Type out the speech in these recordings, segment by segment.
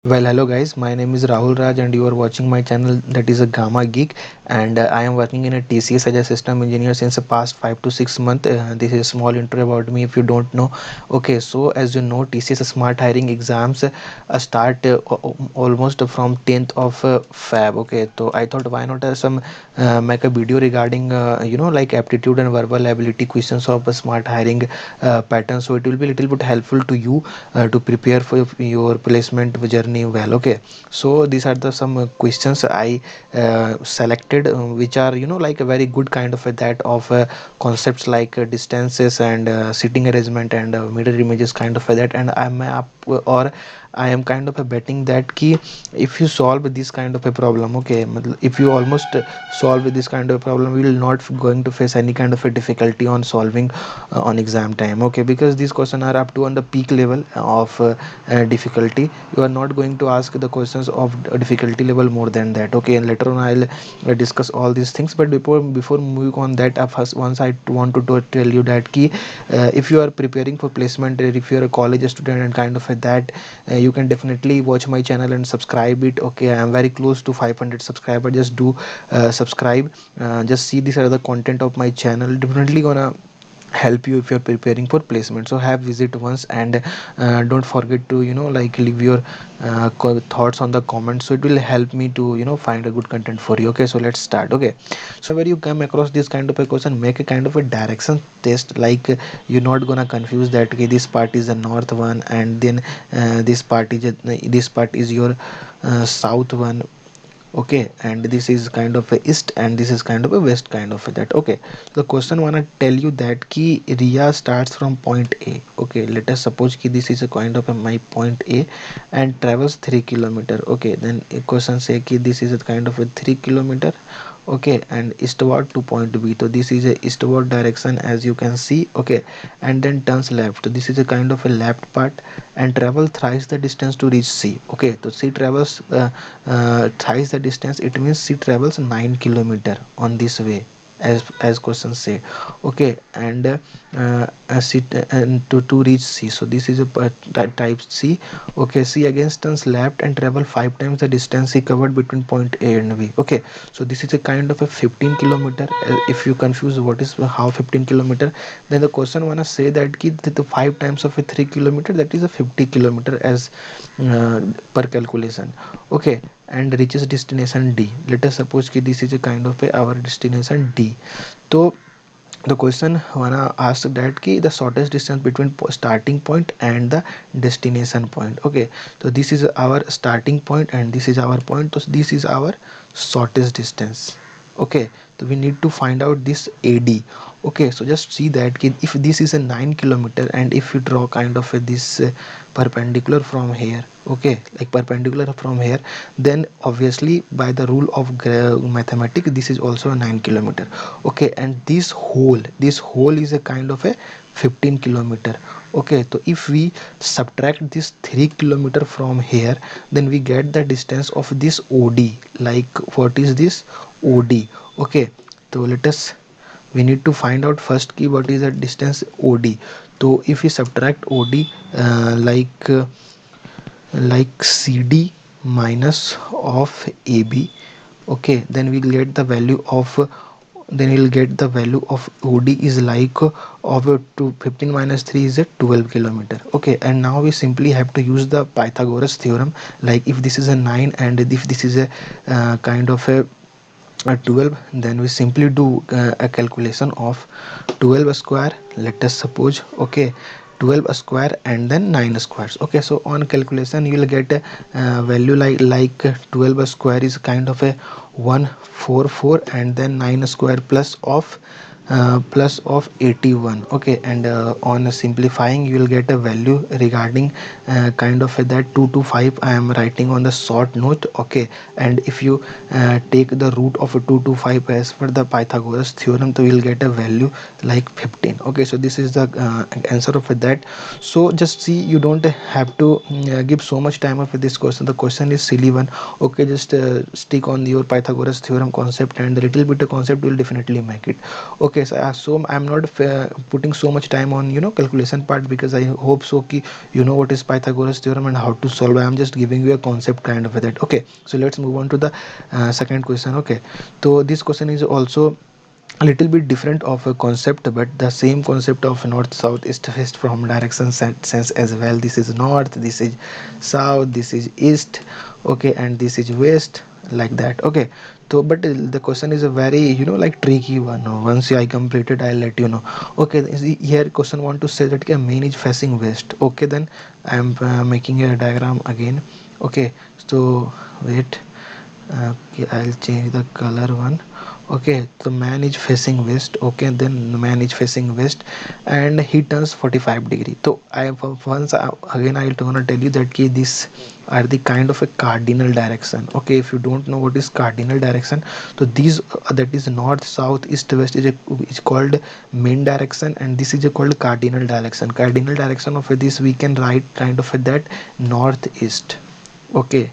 Well, hello guys. My name is Rahul Raj, and you are watching my channel that is a Gamma Geek. And I am working in a TCS as a system engineer since the past 5 to 6 months. This is a small intro about me if you don't know. Okay, so as you know, TCS Smart Hiring exams start almost from 10th of Feb. Okay, so I thought why not some make a video regarding like aptitude and verbal ability questions of smart hiring pattern. So it will be a little bit helpful to you to prepare for your placement journey well. Okay, so these are the some questions I selected, which are like a very good kind of a that of concepts like distances and sitting arrangement and mirror images kind of a that. And I'm up or I am kind of a betting that key if you solve this kind of a problem, okay, if you almost solve this kind of problem, we will not going to face any kind of a difficulty on solving on exam time. Okay, because these questions are up to on the peak level of difficulty. You are not going to ask the questions of difficulty level more than that. Okay, and later on I'll discuss all these things. But before moving on that, first once I want to tell you that key if you are preparing for placement, if you are a college student and kind of that, you can definitely watch my channel and subscribe it. Okay, I am very close to 500 subscribers. Just do subscribe, just see this other content of my channel, definitely gonna help you if you're preparing for placement. So have visit once, and don't forget to like leave your thoughts on the comments, so it will help me to find a good content for you. Okay, so let's start. Okay, so whenever you come across this kind of a question, make a kind of a direction test, like you're not gonna confuse that okay, this part is the north one, and then this part is your south one. Okay, and this is kind of a east, and this is kind of a west kind of a that. Okay, so the question wanna tell you that key Ria starts from point A. Okay, let us suppose key this is a kind of a my point A and travels 3 kilometer. Okay, then a question say key this is a kind of a 3 kilometer. Okay, and eastward to point B. So this is a eastward direction as you can see. Okay, and then turns left. This is a kind of a left part, and travel thrice the distance to reach C. Okay, so C travels thrice the distance. It means C travels 9 kilometer on this way, as questions say. Okay, and C and to reach C. So this is a type C. Okay, C again turns left and travel 5 times the distance he covered between point A and B. Okay, so this is a kind of a 15 kilometer. If you confuse what is how 15 kilometer, then the question wanna say that the 5 times of a 3 kilometer, that is a 50 kilometer as uh, per calculation. Okay, and reaches destination D. Let us suppose that this is a kind of a our destination D. So the question wanna ask that ki the shortest distance between starting point and the destination point. Okay, so this is our starting point and this is our point, so this is our shortest distance. Okay, so we need to find out this AD. Okay, so just see that ki if this is a 9 kilometer, and if you draw kind of a this perpendicular from here, okay, like perpendicular from here, then obviously by the rule of mathematics this is also a 9 kilometer. Okay, and this whole is a kind of a 15 kilometer. Okay, so if we subtract this 3 kilometer from here, then we get the distance of this OD. Like what is this OD? Okay, so let us we need to find out first key what is the distance OD. So if we subtract OD, like CD minus of AB, okay, then we'll get the value of OD is like of 15 minus 3 is a 12 kilometer. Okay, and now we simply have to use the Pythagoras theorem. Like if this is a 9 and if this is a kind of a 12, then we simply do a calculation of 12 square, let us suppose. Okay, 12 square and then 9 squares. Okay, so on calculation you will get a value like 12 square is kind of a 144, and then 9 square plus of 81. Okay, and on simplifying you will get a value regarding kind of that 225 I am writing on the short note. Okay, and if you take the root of a 225 as per the Pythagoras theorem, so you will get a value like 15. Okay, so this is the answer of that. So just see, you don't have to give so much time of this question. The question is silly one. Okay, just stick on your Pythagoras theorem concept, and a little bit of concept will definitely make it. Okay, Okay, so I'm not putting so much time on calculation part, because I hope so ki you know what is Pythagoras theorem and how to solve. I'm just giving you a concept kind of that. Okay, so let's move on to the second question. Okay, so this question is also a little bit different of a concept, but the same concept of north, south, east, west from direction sense as well. This is north, this is south, this is east, okay, and this is west, like that. Okay, so but the question is a very like tricky one. Once I complete it, I'll let you know. Okay, here question want to say that main is facing west. Okay, then I'm making a diagram again. Okay, so wait. Okay, I'll change the color one. Okay, the man is facing west. Okay, then the man is facing west, and he turns 45 degree. So I once again I'll gonna tell you that this are the kind of a cardinal direction. Okay, if you don't know what is cardinal direction, so these that is north, south, east, west is called main direction, and this is called cardinal direction. Cardinal direction of this we can write kind of that northeast. Okay,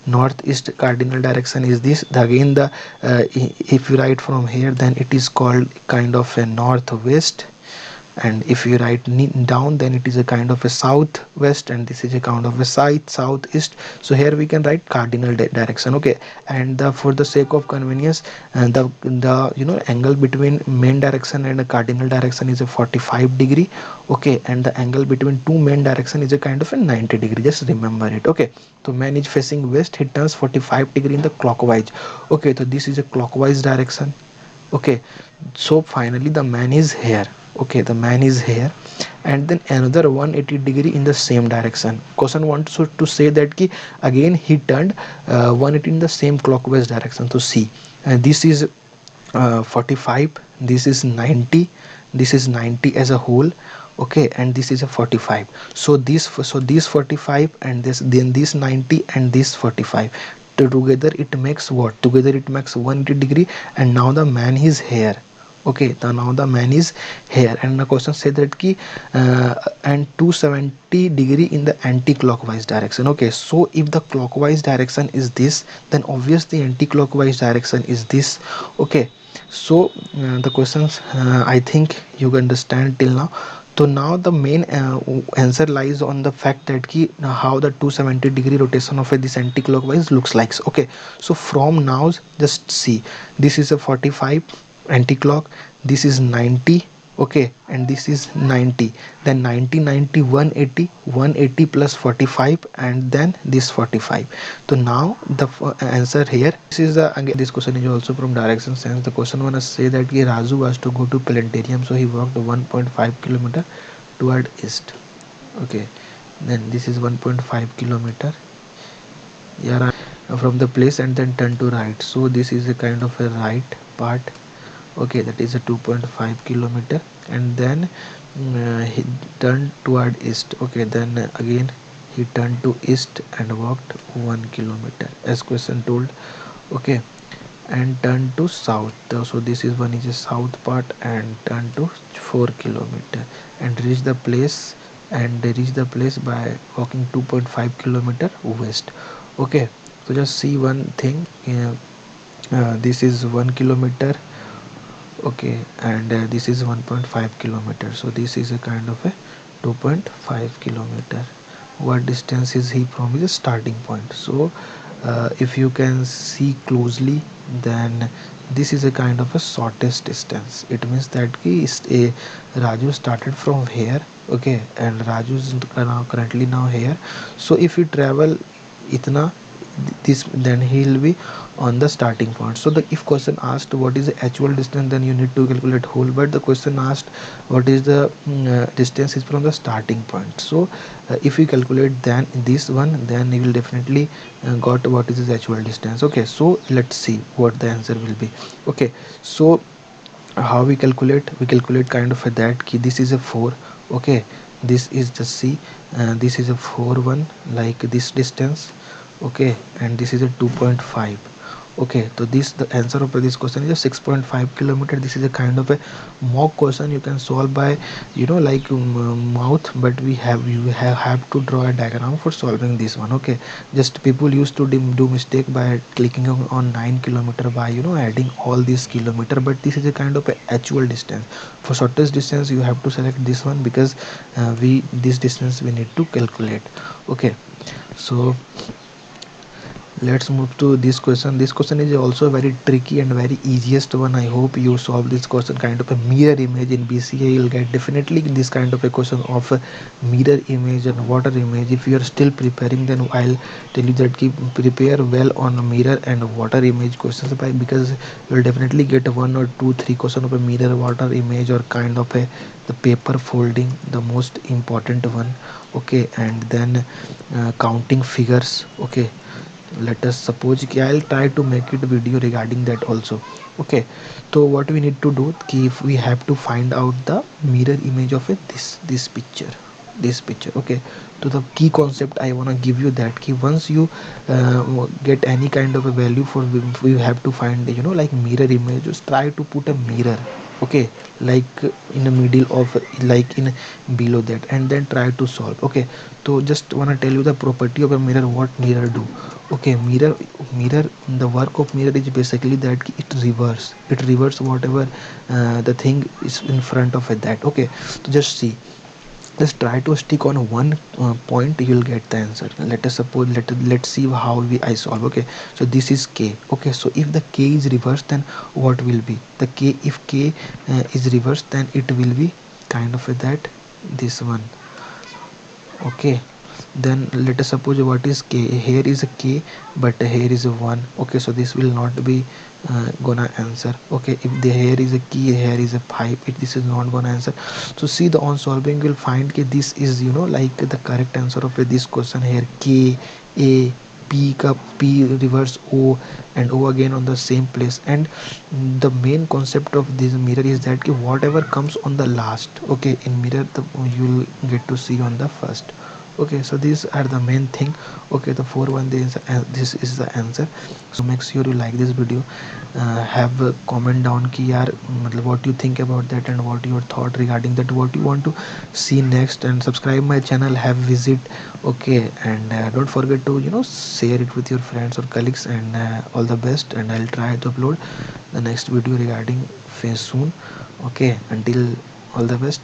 northeast cardinal direction is this. Again, the if you write from here, then it is called kind of a northwest, and if you write down, then it is a kind of a southwest, and this is a kind of a southeast. So here we can write cardinal direction. Okay, and for the sake of convenience, the angle between main direction and a cardinal direction is a 45 degree. Okay, and the angle between two main direction is a kind of a 90 degree. Just remember it. Okay, so man is facing west, he turns 45 degree in the clockwise. Okay, so this is a clockwise direction. Okay, so finally the man is here. Okay, the man is here, and then another 180 degree in the same direction. Question wants to say that again he turned 180 in the same clockwise direction. So see, this is 45, this is 90, this is 90 as a whole. Okay, and this is a 45. So this 45 and this 90 and this 45, together it makes what? Together it makes 180 degree, and now the man is here. Okay, now the man is here, and the question said that and 270 degree in the anti-clockwise direction. Okay, so if the clockwise direction is this, then obviously anti-clockwise direction is this. Okay, so the questions, I think you understand till now. So now the main answer lies on the fact that how the 270 degree rotation of this anti-clockwise looks like. Okay, so from now just see, this is a 45 anti-clock, this is 90. Okay, and this is 90, then 90, 90, 180, 180 plus 45, and then this 45. So now the answer here, this is the again, this question is also from direction sense. The question wanna say that Raju was to go to planetarium, so he walked 1.5 kilometer toward east. Okay, then this is 1.5 kilometer, yeah, from the place, and then turn to right. So this is a kind of a right part. Okay, that is a 2.5 kilometer, and then he turned toward east. Okay, then again he turned to east and walked 1 kilometer as question told. Okay, and turn to south. So this is one is a south part, and turn to 4 kilometer, and reach the place by walking 2.5 kilometer west. Okay, so just see one thing. This is 1 kilometer. Okay, and this is 1.5 kilometer, so this is a kind of a 2.5 kilometer. What distance is he from his starting point? So if you can see closely, then this is a kind of a shortest distance. It means that is a Raju started from here. Okay, and Raju is now currently now here. So if you travel itna, this, then he will be on the starting point. So the if question asked what is the actual distance, then you need to calculate whole, but the question asked what is the distance is from the starting point. So if we calculate then this one, then you will definitely got what is the actual distance. Okay, so let's see what the answer will be. Okay, so how we calculate kind of a that key, this is a 4. Okay, this is the c, this is a 4 one, like this distance. Okay, and this is a 2.5. Okay, so this the answer of this question is a 6.5 kilometer. This is a kind of a mock question you can solve by, like mouth, but have to draw a diagram for solving this one. Okay, just people used to do mistake by clicking on 9 kilometer by adding all these kilometer, but this is a kind of a actual distance. For shortest distance, you have to select this one because we this distance we need to calculate. Okay, so let's move to this question. This question is also very tricky and very easiest one. I hope you solve this question. Kind of a mirror image in BCA, you'll get definitely this kind of a question of a mirror image and water image. If you are still preparing, then I'll tell you that keep prepare well on a mirror and water image questions by, because you'll definitely get one or two three question of a mirror water image or kind of a the paper folding, the most important one. Okay, and then counting figures. Okay, let us suppose कि I'll try to make it video regarding that also. Okay, so what we need to do कि if we have to find out the mirror image of it, this picture. Okay, so the key concept I want to give you that कि once you get any kind of a value for we have to find like mirror image, just try to put a mirror. Okay, like in the middle of like in below that, and then try to solve. Okay, so just want to tell you the property of a mirror, what mirror do. Okay, mirror, the work of mirror is basically that it reverse whatever the thing is in front of it, that. Okay, so just see, just try to stick on one point, you'll get the answer. Let us suppose, let's see how I solve. Okay, so this is k. Okay, so if the k is reversed, then what will be the k? If k is reversed, then it will be kind of a that, this one. Okay, then let us suppose what is k, here is a k but here is a 1. Okay, so this will not be gonna answer. Okay, if the here is a key, here is a 5, this is not gonna answer. So see, the on solving will find that this is like the correct answer of this question here, k, a, p cup, p reverse o, and o again on the same place. And the main concept of this mirror is that whatever comes on the last, okay, in mirror you'll get to see on the first. Okay, so these are the main thing. Okay, the 4 1, this is the answer. So make sure you like this video, have a comment down ki yaar matlab what you think about that, and what your thought regarding that, what you want to see next, and subscribe my channel, have visit. Okay, and don't forget to share it with your friends or colleagues, and all the best, and I'll try to upload the next video regarding face soon. Okay, until all the best.